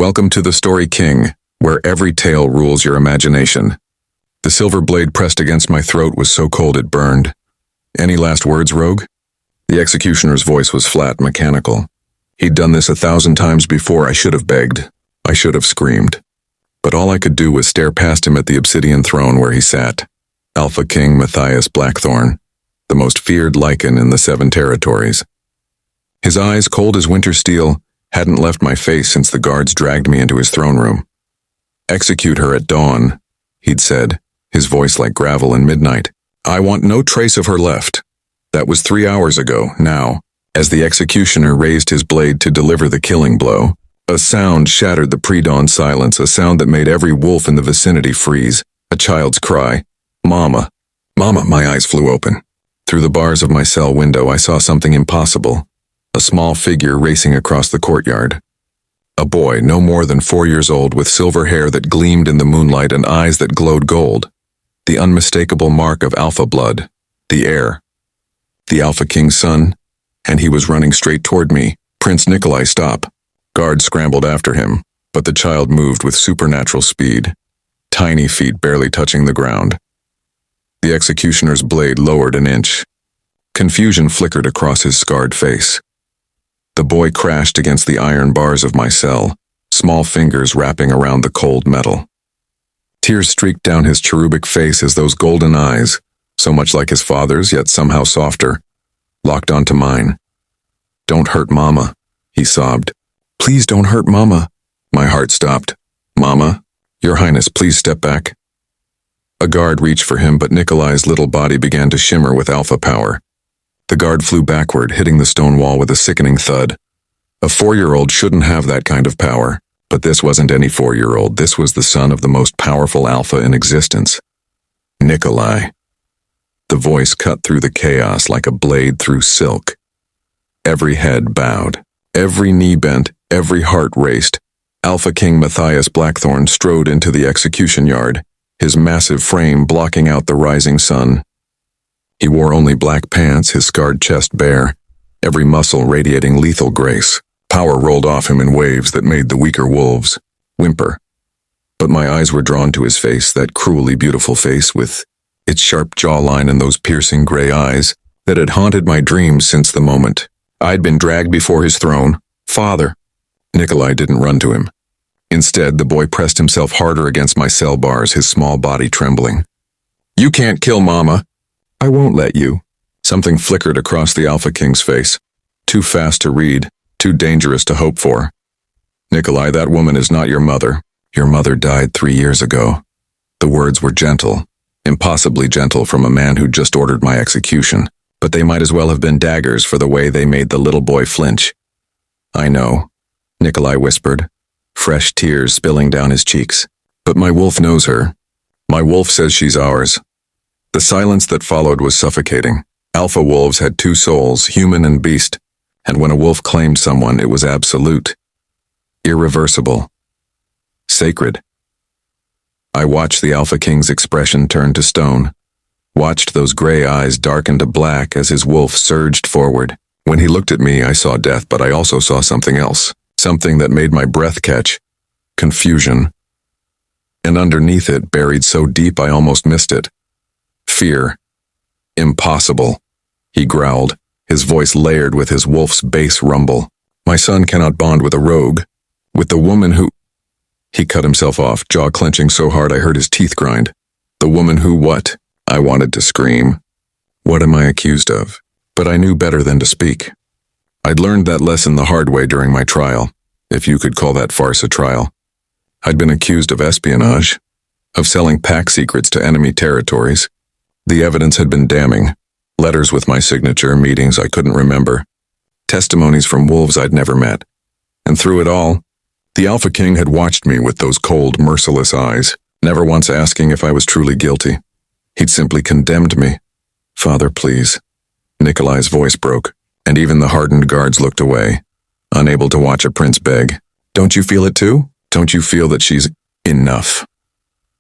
Welcome to the Story King, where every tale rules your imagination. The silver blade pressed against my throat was so cold it burned. Any last words, Rogue? The executioner's voice was flat, mechanical. He'd done this 1,000 times before. I should have begged. I should have screamed. But all I could do was stare past him at the obsidian throne where he sat. Alpha King Matthias Blackthorn, the most feared Lycan in the 7 territories. His eyes, cold as winter steel, hadn't left my face since the guards dragged me into his throne room. "Execute her at dawn," he'd said, his voice like gravel in midnight. "I want no trace of her left." That was 3 hours ago. Now, as the executioner raised his blade to deliver the killing blow, a sound shattered the pre-dawn silence, a sound that made every wolf in the vicinity freeze. A child's cry. "Mama! Mama!" My eyes flew open. Through the bars of my cell window, I saw something impossible. A small figure racing across the courtyard. A boy, no more than 4 years old, with silver hair that gleamed in the moonlight and eyes that glowed gold. The unmistakable mark of alpha blood. The heir. The Alpha King's son. And he was running straight toward me. "Prince Nikolai, stop." Guards scrambled after him, but the child moved with supernatural speed. Tiny feet barely touching the ground. The executioner's blade lowered an inch. Confusion flickered across his scarred face. The boy crashed against the iron bars of my cell, small fingers wrapping around the cold metal. Tears streaked down his cherubic face as those golden eyes, so much like his father's yet somehow softer, locked onto mine. "Don't hurt Mama," he sobbed. "Please don't hurt Mama." My heart stopped. "Mama, Your Highness, please step back." A guard reached for him, but Nikolai's little body began to shimmer with alpha power. The guard flew backward, hitting the stone wall with a sickening thud. A 4-year-old shouldn't have that kind of power, but this wasn't any 4-year-old. This was the son of the most powerful alpha in existence. "Nikolai." The voice cut through the chaos like a blade through silk. Every head bowed, every knee bent, every heart raced. Alpha King Matthias Blackthorn strode into the execution yard, his massive frame blocking out the rising sun. He wore only black pants, his scarred chest bare, every muscle radiating lethal grace. Power rolled off him in waves that made the weaker wolves whimper. But my eyes were drawn to his face, that cruelly beautiful face with its sharp jawline and those piercing gray eyes that had haunted my dreams since the moment I'd been dragged before his throne. "Father." Nikolai didn't run to him. Instead, the boy pressed himself harder against my cell bars, his small body trembling. "You can't kill Mama." "I won't let you." Something flickered across the Alpha King's face. Too fast to read, too dangerous to hope for. "Nikolai, that woman is not your mother. Your mother died 3 years ago." The words were gentle, impossibly gentle from a man who'd just ordered my execution, but they might as well have been daggers for the way they made the little boy flinch. "I know," Nikolai whispered, fresh tears spilling down his cheeks. "But my wolf knows her. My wolf says she's ours." The silence that followed was suffocating. Alpha wolves had 2 souls, human and beast, and when a wolf claimed someone, it was absolute, irreversible, sacred. I watched the Alpha King's expression turn to stone, watched those gray eyes darken to black as his wolf surged forward. When he looked at me, I saw death, but I also saw something else, something that made my breath catch. Confusion. And underneath it, buried so deep I almost missed it. Fear. "Impossible," he growled, his voice layered with his wolf's bass rumble. "My son cannot bond with a rogue, with the woman who—" He cut himself off, jaw clenching so hard I heard his teeth grind. "The woman who what?" I wanted to scream. What am I accused of? But I knew better than to speak. I'd learned that lesson the hard way during my trial, if you could call that farce a trial. I'd been accused of espionage, of selling pack secrets to enemy territories. The evidence had been damning. Letters with my signature, meetings I couldn't remember, testimonies from wolves I'd never met. And through it all, the Alpha King had watched me with those cold, merciless eyes, never once asking if I was truly guilty. He'd simply condemned me. "Father, please." Nikolai's voice broke, and even the hardened guards looked away, unable to watch a prince beg. "Don't you feel it too? Don't you feel that she's enough?"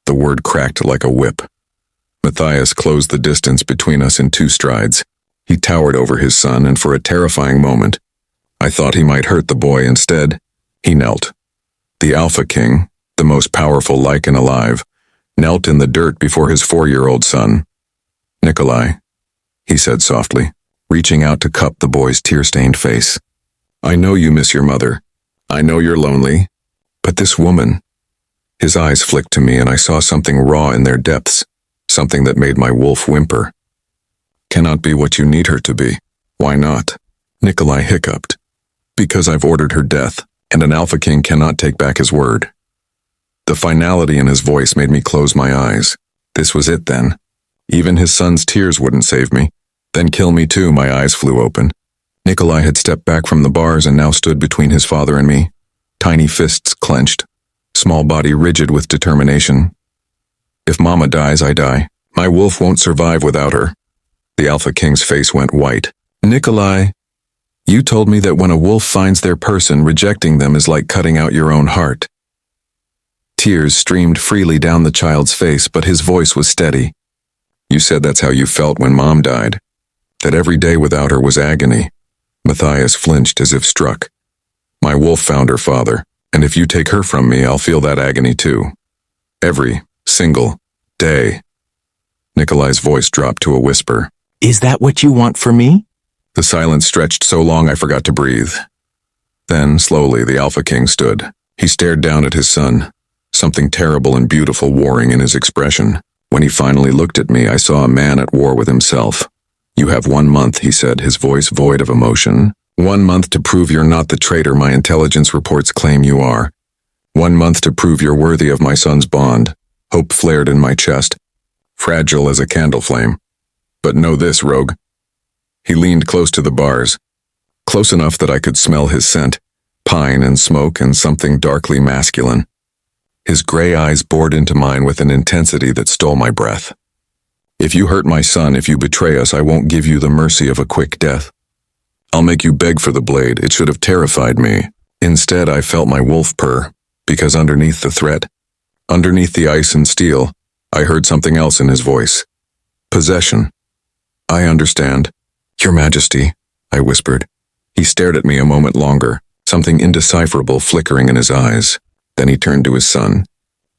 The word cracked like a whip. Matthias closed the distance between us in 2 strides. He towered over his son, and for a terrifying moment, I thought he might hurt the boy. Instead, he knelt. The Alpha King, the most powerful Lycan alive, knelt in the dirt before his 4-year-old son. "Nikolai," he said softly, reaching out to cup the boy's tear-stained face. "I know you miss your mother. I know you're lonely. But this woman..." His eyes flicked to me and I saw something raw in their depths, something that made my wolf whimper. "Cannot be what you need her to be." "Why not?" Nikolai hiccuped. "Because I've ordered her death, and an Alpha King cannot take back his word." The finality in his voice made me close my eyes. This was it then. Even his son's tears wouldn't save me. Then kill me too, my eyes flew open. Nikolai had stepped back from the bars and now stood between his father and me. Tiny fists clenched, small body rigid with determination. "If Mama dies, I die. My wolf won't survive without her." The Alpha King's face went white. "Nikolai, you told me that when a wolf finds their person, rejecting them is like cutting out your own heart." Tears streamed freely down the child's face, but his voice was steady. "You said that's how you felt when Mom died. That every day without her was agony." Matthias flinched as if struck. "My wolf found her father, and if you take her from me, I'll feel that agony too. Every single day." Nikolai's voice dropped to a whisper. "Is that what you want for me?" The silence stretched so long I forgot to breathe. Then, slowly, the Alpha King stood. He stared down at his son, something terrible and beautiful warring in his expression. When he finally looked at me, I saw a man at war with himself. "You have 1 month," he said, his voice void of emotion. "1 month to prove you're not the traitor my intelligence reports claim you are. 1 month to prove you're worthy of my son's bond." Hope flared in my chest, fragile as a candle flame. "But know this, rogue." He leaned close to the bars, close enough that I could smell his scent, pine and smoke and something darkly masculine. His gray eyes bored into mine with an intensity that stole my breath. "If you hurt my son, if you betray us, I won't give you the mercy of a quick death. I'll make you beg for the blade. It should have terrified me. Instead, I felt my wolf purr, because underneath the threat, underneath the ice and steel, I heard something else in his voice. Possession. "I understand, Your Majesty," I whispered. He stared at me a moment longer, something indecipherable flickering in his eyes. Then he turned to his son.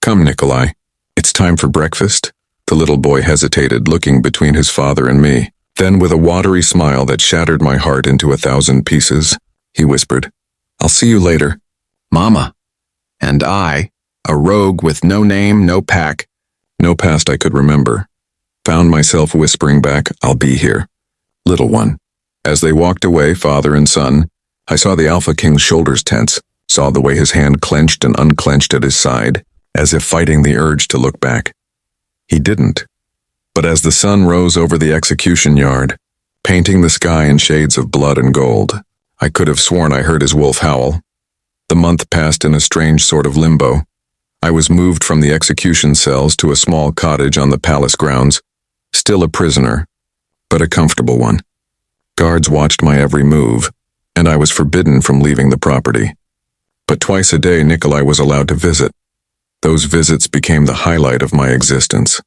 "Come, Nikolai. It's time for breakfast." The little boy hesitated, looking between his father and me. Then, with a watery smile that shattered my heart into 1,000 pieces, he whispered, "I'll see you later." "Mama." And I, a rogue with no name, no pack, no past I could remember, found myself whispering back, "I'll be here, little one." As they walked away, father and son, I saw the Alpha King's shoulders tense, saw the way his hand clenched and unclenched at his side, as if fighting the urge to look back. He didn't. But as the sun rose over the execution yard, painting the sky in shades of blood and gold, I could have sworn I heard his wolf howl. The month passed in a strange sort of limbo. I was moved from the execution cells to a small cottage on the palace grounds, still a prisoner, but a comfortable one. Guards watched my every move, and I was forbidden from leaving the property. But twice a day Nikolai was allowed to visit. Those visits became the highlight of my existence.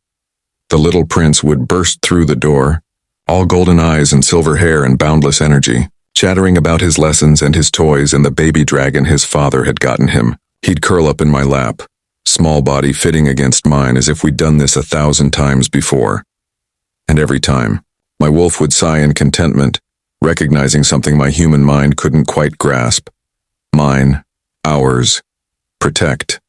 The little prince would burst through the door, all golden eyes and silver hair and boundless energy, chattering about his lessons and his toys and the baby dragon his father had gotten him. He'd curl up in my lap, small body fitting against mine as if we'd done this 1,000 times before. And every time, my wolf would sigh in contentment, recognizing something my human mind couldn't quite grasp. Mine, ours, protect.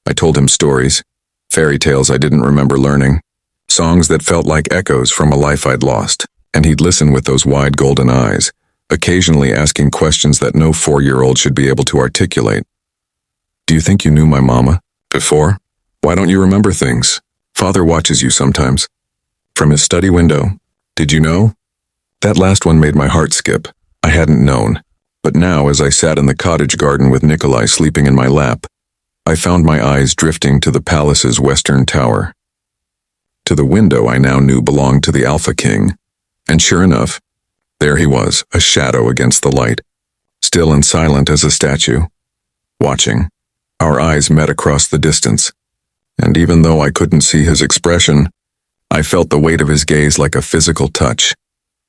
I told him stories, fairy tales I didn't remember learning, songs that felt like echoes from a life I'd lost, and he'd listen with those wide golden eyes, occasionally asking questions that no 4-year-old should be able to articulate. "Do you think you knew my mama before? Why don't you remember things? Father watches you sometimes. From his study window. Did you know?" That last one made my heart skip. I hadn't known. But now, as I sat in the cottage garden with Nikolai sleeping in my lap, I found my eyes drifting to the palace's western tower. To the window I now knew belonged to the Alpha King, and sure enough, there he was, a shadow against the light, still and silent as a statue, watching. Our eyes met across the distance, and even though I couldn't see his expression, I felt the weight of his gaze like a physical touch.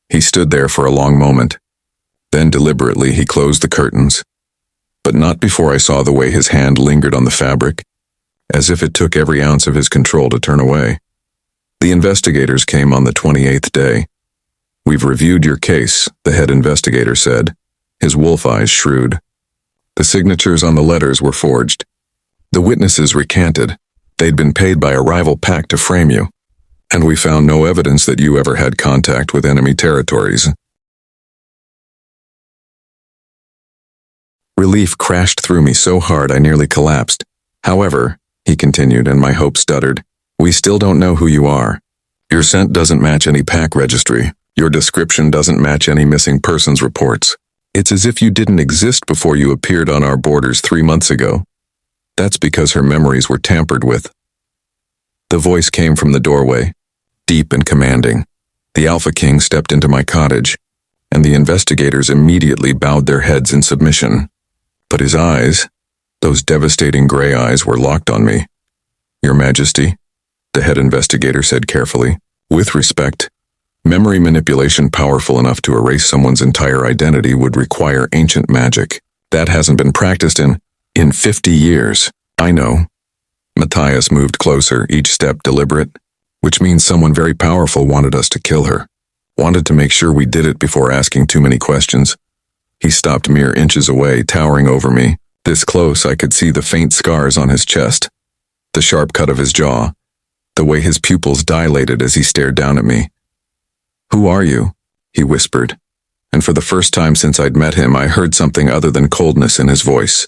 He stood there for a long moment. Then deliberately he closed the curtains. but not before I saw the way his hand lingered on the fabric, as if it took every ounce of his control to turn away. The investigators came on the 28th day. "We've reviewed your case," the head investigator said, his wolf eyes shrewd. The signatures on the letters were forged. The witnesses recanted. They'd been paid by a rival pack to frame you. And we found no evidence that you ever had contact with enemy territories. Relief crashed through me so hard I nearly collapsed. "However," he continued, and my hope stuttered, "we still don't know who you are. Your scent doesn't match any pack registry. Your description doesn't match any missing persons reports. It's as if you didn't exist before you appeared on our borders 3 months ago. That's because her memories were tampered with." The voice came from the doorway, deep and commanding. The Alpha King stepped into my cottage, and the investigators immediately bowed their heads in submission. But his eyes, those devastating gray eyes, were locked on me. "Your Majesty," the head investigator said carefully, "with respect, memory manipulation powerful enough to erase someone's entire identity would require ancient magic. That hasn't been practiced in 50 years. I know." Matthias moved closer, each step deliberate, which means someone very powerful wanted us to kill her. Wanted to make sure we did it before asking too many questions. He stopped mere inches away, towering over me. This close, I could see the faint scars on his chest, the sharp cut of his jaw, the way his pupils dilated as he stared down at me. "Who are you?" he whispered, and for the first time since I'd met him, I heard something other than coldness in his voice.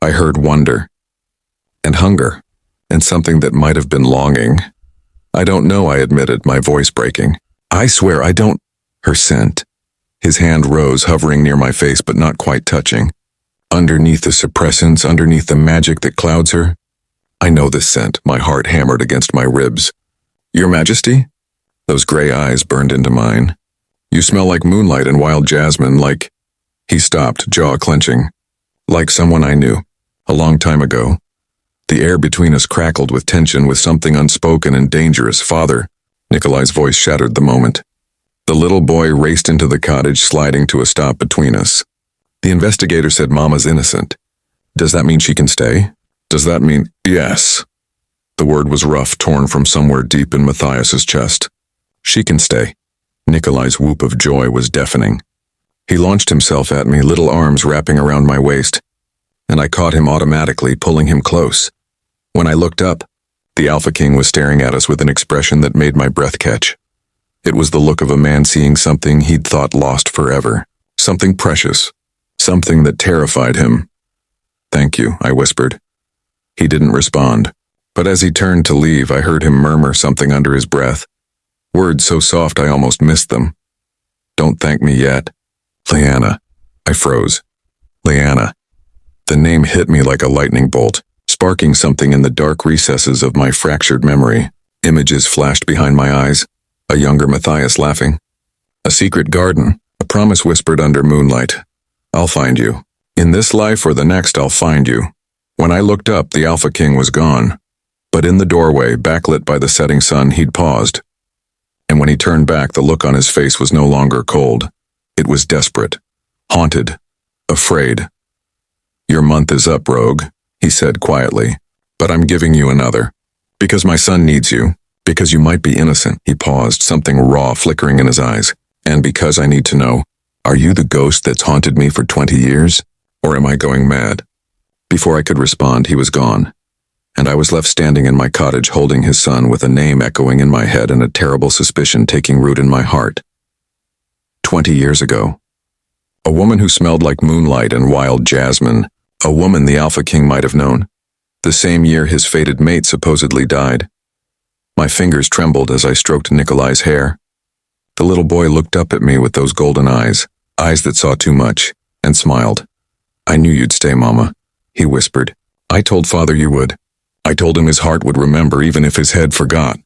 I heard wonder, and hunger, and something that might have been longing. "I don't know," I admitted, my voice breaking. "I swear I don't." Her scent. His hand rose, hovering near my face but not quite touching. Underneath the suppressants, underneath the magic that clouds her. "I know this scent," my heart hammered against my ribs. "Your Majesty?" Those gray eyes burned into mine. "You smell like moonlight and wild jasmine, like—" He stopped, jaw clenching. "Like someone I knew, a long time ago." The air between us crackled with tension, with something unspoken and dangerous. "Father," Nikolai's voice shattered the moment. The little boy raced into the cottage, sliding to a stop between us. The investigator said Mama's innocent. "Does that mean she can stay?" "Does that mean—" "Yes." The word was rough, torn from somewhere deep in Matthias's chest. "She can stay." Nikolai's whoop of joy was deafening. He launched himself at me, little arms wrapping around my waist, and I caught him automatically, pulling him close. When I looked up, the Alpha King was staring at us with an expression that made my breath catch. It was the look of a man seeing something he'd thought lost forever, something precious, something that terrified him. "Thank you," I whispered. He didn't respond, but as he turned to leave, I heard him murmur something under his breath, words so soft I almost missed them. "Don't thank me yet. Leanna." I froze. Leanna. The name hit me like a lightning bolt, sparking something in the dark recesses of my fractured memory. Images flashed behind my eyes, a younger Matthias laughing. A secret garden, a promise whispered under moonlight. "I'll find you. In this life or the next, I'll find you." When I looked up, the Alpha King was gone. But in the doorway, backlit by the setting sun, he'd paused. And when he turned back, the look on his face was no longer cold. It was desperate, haunted, afraid. "Your month is up, Rogue," he said quietly, "but I'm giving you another. Because my son needs you. Because you might be innocent." He paused, something raw flickering in his eyes. "And because I need to know, are you the ghost that's haunted me for 20 years? Or am I going mad?" Before I could respond, he was gone, and I was left standing in my cottage holding his son, with a name echoing in my head and a terrible suspicion taking root in my heart. 20 years ago. A woman who smelled like moonlight and wild jasmine. A woman the Alpha King might have known. The same year his fated mate supposedly died. My fingers trembled as I stroked Nikolai's hair. The little boy looked up at me with those golden eyes, eyes that saw too much, and smiled. "I knew you'd stay, Mama," he whispered. "I told Father you would. I told him his heart would remember even if his head forgot."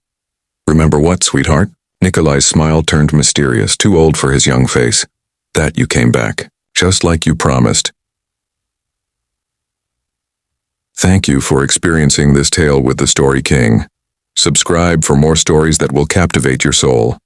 "Remember what, sweetheart?" Nikolai's smile turned mysterious, too old for his young face. "That you came back, just like you promised." Thank you for experiencing this tale with the Story King. Subscribe for more stories that will captivate your soul.